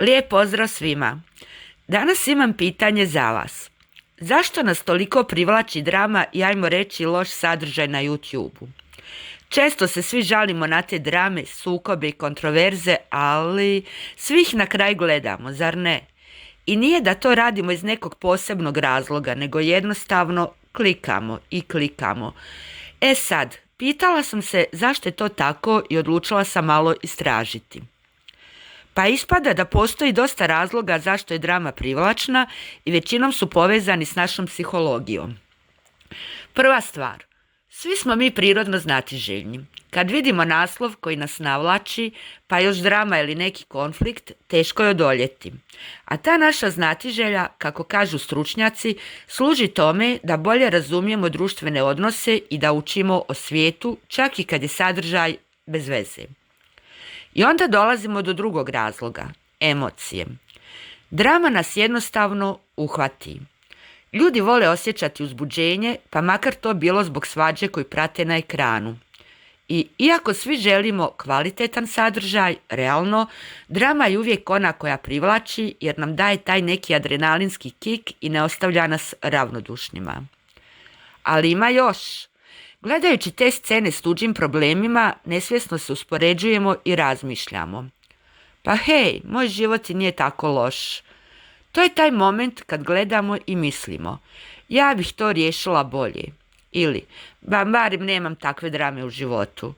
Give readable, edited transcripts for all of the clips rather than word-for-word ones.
Lijep pozdrav svima. Danas imam pitanje za vas. Zašto nas toliko privlači drama i ajmo reći loš sadržaj na YouTube-u? Često se svi žalimo na te drame, sukobe i kontroverze, ali svi ih na kraju gledamo, zar ne? I nije da to radimo iz nekog posebnog razloga, nego jednostavno klikamo i klikamo. E sad, pitala sam se zašto je to tako i odlučila sam malo istražiti. Pa ispada da postoji dosta razloga zašto je drama privlačna i većinom su povezani s našom psihologijom. Prva stvar, svi smo mi prirodno znatiželjni. Kad vidimo naslov koji nas navlači, pa još drama ili neki konflikt, teško je odoljeti. A ta naša znatiželja, kako kažu stručnjaci, služi tome da bolje razumijemo društvene odnose i da učimo o svijetu, čak i kad je sadržaj bez veze. I onda dolazimo do drugog razloga, emocije. Drama nas jednostavno uhvati. Ljudi vole osjećati uzbuđenje, pa makar to bilo zbog svađe koju prate na ekranu. I iako svi želimo kvalitetan sadržaj, realno, drama je uvijek ona koja privlači jer nam daje taj neki adrenalinski kik i ne ostavlja nas ravnodušnima. Ali ima još. Gledajući te scene s tuđim problemima, nesvjesno se uspoređujemo i razmišljamo. Pa hej, moj život i nije tako loš. To je taj moment kad gledamo i mislimo, ja bih to riješila bolje. Ili, barem nemam takve drame u životu.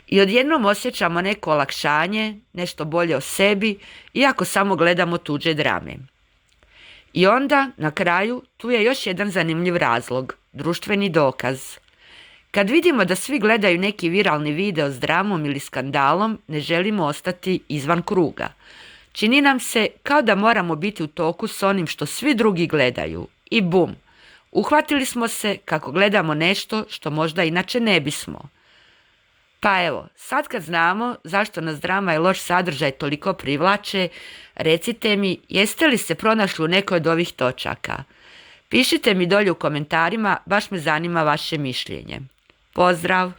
I odjednom osjećamo neko olakšanje, nešto bolje o sebi, iako samo gledamo tuđe drame. I onda, na kraju, tu je još jedan zanimljiv razlog, društveni dokaz. Kad vidimo da svi gledaju neki viralni video s dramom ili skandalom, ne želimo ostati izvan kruga. Čini nam se kao da moramo biti u toku s onim što svi drugi gledaju. I bum, uhvatili smo se kako gledamo nešto što možda inače ne bismo. Pa evo, sad kad znamo zašto nas drama i loš sadržaj toliko privlače, recite mi, jeste li se pronašli u nekoj od ovih točaka? Pišite mi dolje u komentarima, baš me zanima vaše mišljenje. Pozdrav!